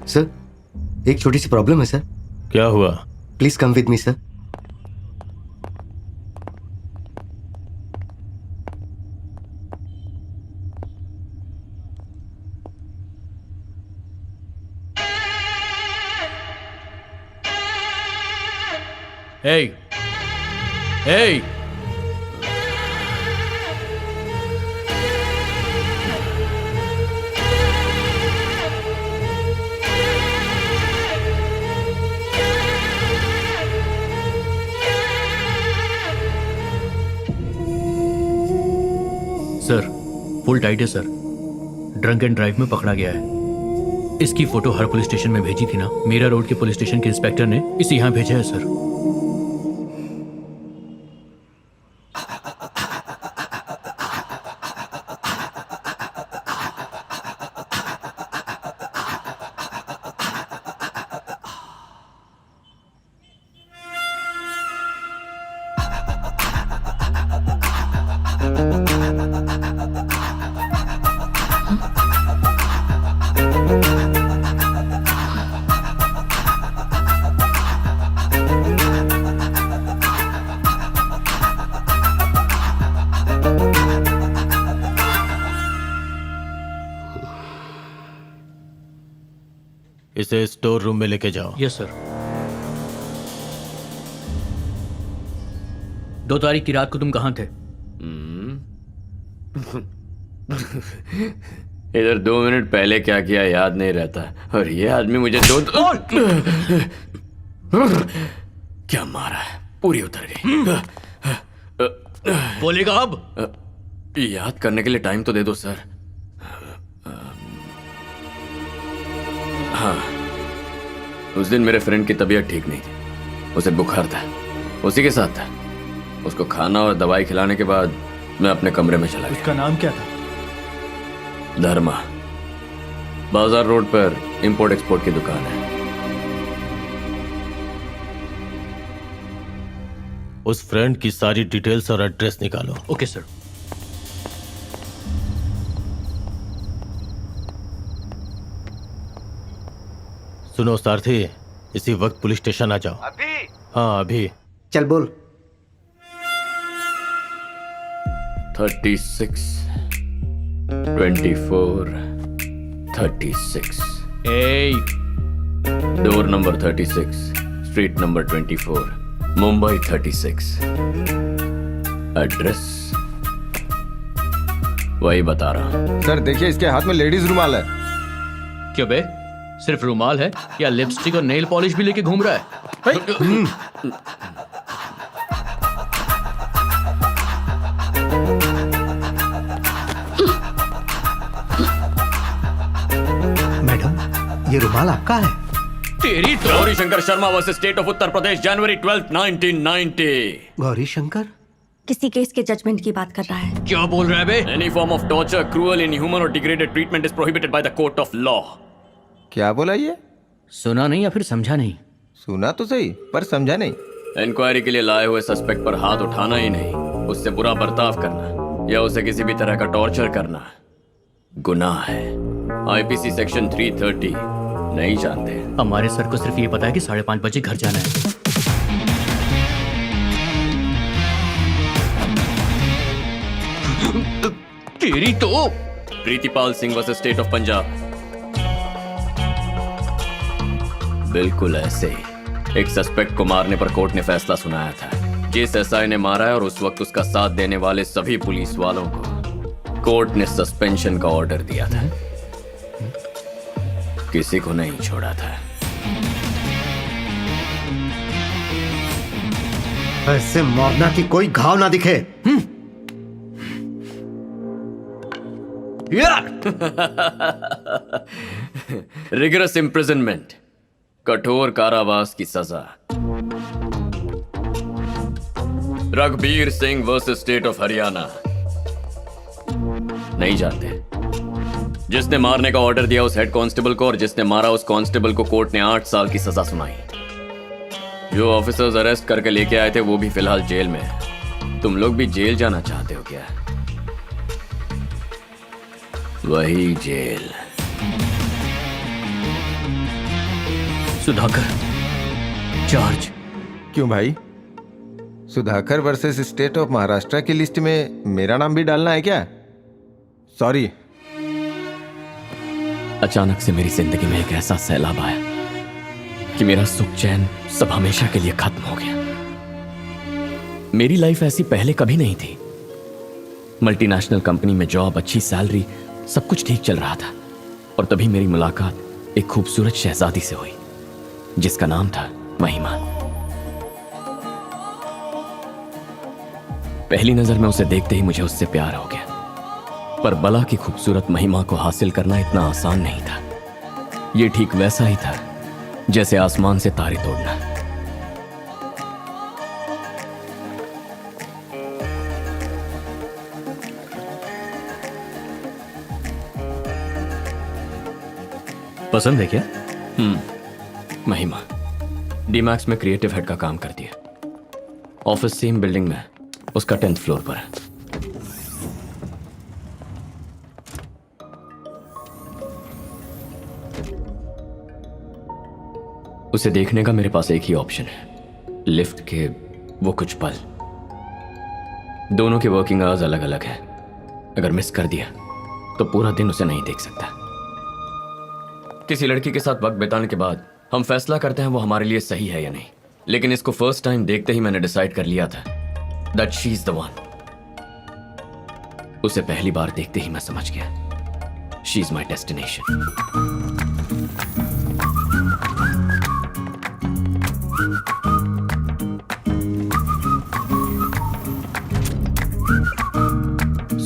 Sir, एक छोटी सी problem है सर। क्या हुआ? Please come with me sir. Hey! Hey! Sir, full tight है सर। ड्रंक एंड ड्राइव में पकड़ा गया है। इसकी फोटो हर पुलिस स्टेशन में भेजी थी ना। मीरा रोड के पुलिस स्टेशन के इंस्पेक्टर ने इसे यहाँ भेजा है सर। इसे स्टोर रूम में लेके जाओ। Yes sir. 2 तारीख की रात को तुम कहाँ थे? इधर 2 मिनट पहले क्या किया याद नहीं रहता, और ये आदमी मुझे क्या मारा है, पूरी उतर गई। बोलेगा अब? याद करने के लिए टाइम तो दे दो सर। हाँ, उस दिन मेरे फ्रेंड की तबीयत ठीक नहीं थी। उसे बुखार था, उसी के साथ था। उसको खाना और दवाई खिलाने के बाद मैं अपने कमरे में चला गया। उसका नाम क्या था? धर्मा। बाजार रोड पर इंपोर्ट एक्सपोर्ट की दुकान है। उस फ्रेंड की सारी डिटेल्स और एड्रेस निकालो। Okay sir. सुनो सारथी, इसी वक्त पुलिस स्टेशन आ जाओ। अभी? हाँ अभी। चल बोल। 36, 24, 36। A, door number 36, street number 24, Mumbai 36। Address वही बता रहा हूं। सर देखिए, इसके हाथ में लेडीज रुमाल है। क्यों बे? सिर्फ रुमाल है या लिपस्टिक और नेल पॉलिश भी लेके घूम रहा है? मैडम, ये रुमाल आपका है? तेरी तो। Gauri Shankar Sharma versus state of Uttar Pradesh, January 12, 1990। Gauri Shankar? किसी केस के जजमेंट की बात कर रहा है। क्या बोल रहा है बे? Any form of torture, cruel, inhuman or degraded treatment is prohibited by the court of law. क्या बोला ये? सुना नहीं या फिर समझा नहीं? सुना तो सही, पर समझा नहीं। इंक्वायरी के लिए लाए हुए सस्पेक्ट पर हाथ उठाना ही नहीं, उससे बुरा बर्ताव करना या उसे किसी भी तरह का टॉर्चर करना गुनाह है। आईपीसी सेक्शन 330 नहीं जानते? हमारे सर को सिर्फ ये पता है कि 5:30 बजे घर जाना है। तेरी तो। Pritipal Singh versus state of Punjab. बिल्कुल ऐसे ही एक सस्पेक्ट को मारने पर कोर्ट ने फैसला सुनाया था। जिस एसआई ने मारा है और उस वक्त उसका साथ देने वाले सभी पुलिस वालों को कोर्ट ने सस्पेंशन का ऑर्डर दिया था। किसी को नहीं छोड़ा था। ऐसे मारना कि कोई घाव ना दिखे। रिगरस इम्प्रिजनमेंट, कठोर कारावास की सजा। Raghbir Singh versus state of Haryana. नहीं जानते? जिसने मारने का ऑर्डर दिया उस हेड कांस्टेबल को और जिसने मारा उस कांस्टेबल को कोर्ट ने 8 साल की सजा सुनाई। जो ऑफिसर्स अरेस्ट करके लेके आए थे वो भी फिलहाल जेल में है। तुम लोग भी जेल जाना चाहते हो क्या? वही जेल। सुधाकर, चार्ज। क्यों भाई? Sudhakar versus state of Maharashtra की लिस्ट में मेरा नाम भी डालना है क्या? सॉरी। अचानक से मेरी जिंदगी में एक ऐसा सैलाब आया कि मेरा सुख चैन सब हमेशा के लिए खत्म हो गया। मेरी लाइफ ऐसी पहले कभी नहीं थी। मल्टीनेशनल कंपनी में जॉब, अच्छी सैलरी, सब कुछ ठीक चल रहा था। और तभी मेरी मुलाकात एक खूबसूरत शहजादी से हुई जिसका नाम था महिमा। पहली नजर में उसे देखते ही मुझे उससे प्यार हो गया। पर बला की खूबसूरत महिमा को हासिल करना इतना आसान नहीं था। यह ठीक वैसा ही था जैसे आसमान से तारे तोड़ना। पसंद है क्या? महिमा डीमैक्स में क्रिएटिव हेड का काम करती है। ऑफिस सेम बिल्डिंग में, उसका 10th फ्लोर पर है। उसे देखने का मेरे पास एक ही ऑप्शन है, लिफ्ट के वो कुछ पल। दोनों के वर्किंग आवर्स अलग अलग हैं। अगर मिस कर दिया तो पूरा दिन उसे नहीं देख सकता। किसी लड़की के साथ वक्त बिताने के बाद हम फैसला करते हैं वो हमारे लिए सही है या नहीं। लेकिन इसको फर्स्ट टाइम देखते ही मैंने डिसाइड कर लिया था that she is the one. उसे पहली बार देखते ही मैं समझ गया शी इज माई डेस्टिनेशन।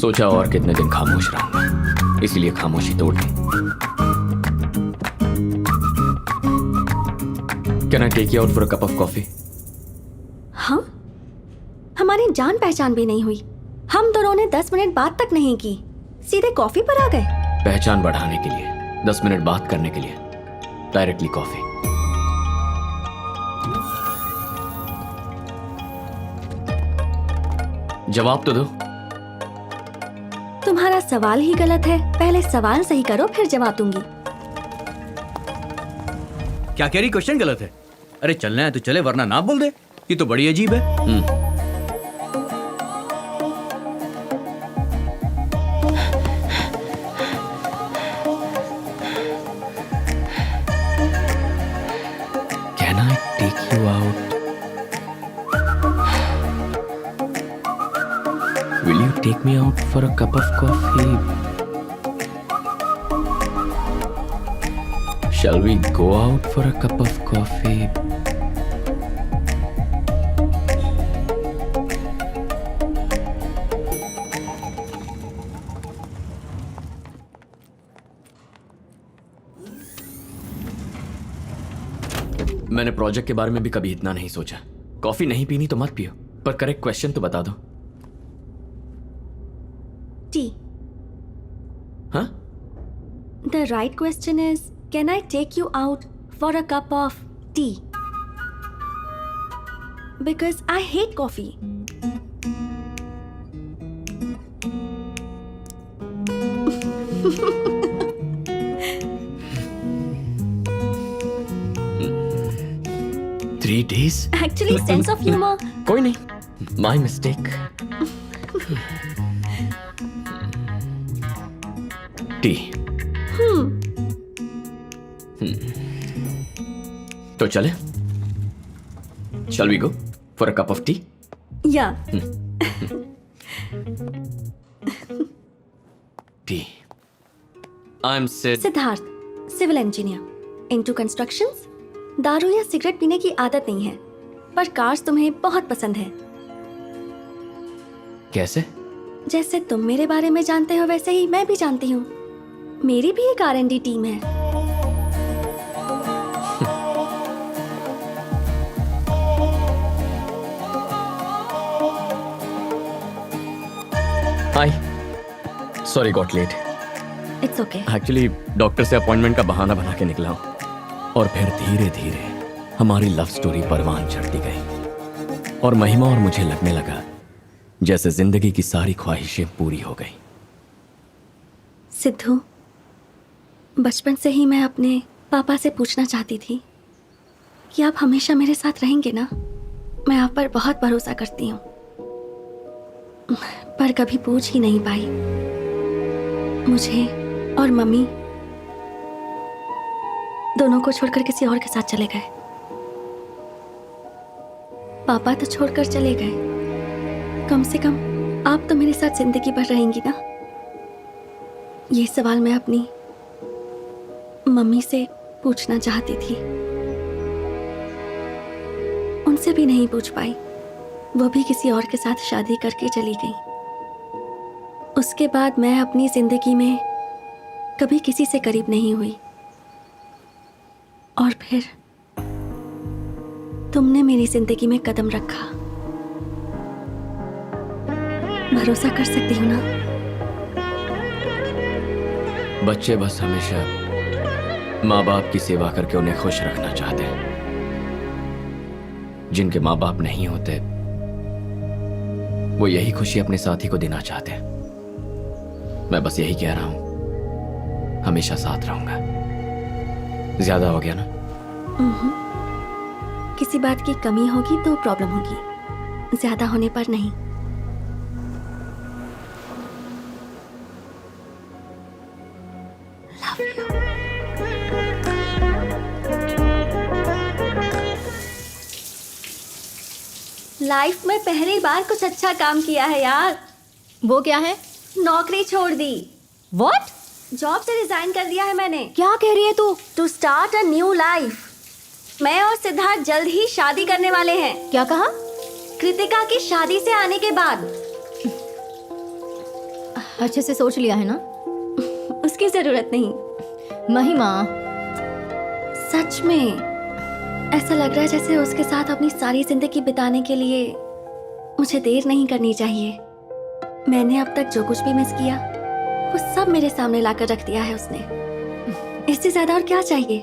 सोचा और कितने दिन खामोश रहूंगा, इसलिए खामोशी तोड़ दी। Can I take you out for a cup of coffee? हम हमारी जान पहचान भी नहीं हुई। हम दोनों ने 10 मिनट बात तक नहीं की, सीधे कॉफी पर आ गए। पहचान बढ़ाने के लिए, 10 मिनट बात करने के लिए डायरेक्टली कॉफी। जवाब तो दो। तुम्हारा सवाल ही गलत है। पहले सवाल सही करो, फिर जवाब दूंगी। क्या कह रही? क्वेश्चन गलत है। अरे चलना है तो चले, वरना ना बोल दे। ये तो बड़ी अजीब है। Can I take you out? Will you take me out for a cup of coffee? Shall we go out for a cup of coffee? मैंने प्रोजेक्ट के बारे में भी कभी इतना नहीं सोचा। कॉफी नहीं पीनी तो मत पियो, पर करेक्ट क्वेश्चन तो बता दो। टी। हाँ? The right question is, can I take you out for a cup of tea? Because I hate coffee. Three days? Actually, sense of humor. कोई नहीं, माई मिस्टेक। टी। तो चले? Shall we go for a cup of tea? Yeah. Tea. I'm Sid. Siddharth, civil engineer, into constructions. दारू या cigarette पीने की आदत नहीं है, पर कार्स तुम्हें बहुत पसंद है। कैसे? जैसे तुम मेरे बारे में जानते हो वैसे ही मैं भी जानती हूँ। मेरी भी एक R&D टीम है। Hi, sorry got late. It's okay. Actually doctor से अपॉइंटमेंट का बहाना बना के निकला हूँ। और फिर धीरे धीरे हमारी लव स्टोरी परवान चढ़ती गई और महिमा और मुझे लगने लगा जैसे जिंदगी की सारी ख्वाहिशें पूरी हो गई। सिद्धू, बचपन से ही मैं अपने पापा से पूछना चाहती थी कि आप हमेशा मेरे साथ रहेंगे ना। मैं आप पर बहुत भरोसा करती हूँ, पर कभी पूछ ही नहीं पाई। मुझे और मम्मी दोनों को छोड़कर किसी और के साथ चले गए। पापा तो छोड़कर चले गए, कम से कम आप तो मेरे साथ जिंदगी भर रहेंगी ना। ये सवाल मैं अपनी मम्मी से पूछना चाहती थी, उनसे भी नहीं पूछ पाई। वो भी किसी और के साथ शादी करके चली गई। उसके बाद मैं अपनी जिंदगी में कभी किसी से करीब नहीं हुई, और फिर तुमने मेरी जिंदगी में कदम रखा। भरोसा कर सकती हो ना? बच्चे बस हमेशा माँ बाप की सेवा करके उन्हें खुश रखना चाहते हैं। जिनके माँ बाप नहीं होते वो यही खुशी अपने साथी को देना चाहते हैं। मैं बस यही कह रहा हूं, हमेशा साथ रहूंगा। ज्यादा हो गया ना? किसी बात की कमी होगी तो प्रॉब्लम होगी, ज्यादा होने पर नहीं। Love you. लाइफ में पहली बार कुछ अच्छा काम किया है यार। वो क्या है? नौकरी छोड़ दी। व्हाट? जॉब से रिजाइन कर दिया है मैंने। क्या कह रही है तू? To start a new life. मैं और सिद्धार्थ जल्द ही शादी करने वाले हैं। क्या कहा? कृतिका की शादी से आने के बाद। अच्छे से सोच लिया है ना? उसकी जरूरत नहीं। महिमा, सच में ऐसा लग रहा है जैसे उसके साथ अपनी सारी जिंदगी बिताने के लिए मुझे देर नहीं करनी चाहिए। मैंने अब तक जो कुछ भी मिस किया वो सब मेरे सामने लाकर रख दिया है उसने। इससे ज्यादा और क्या चाहिए?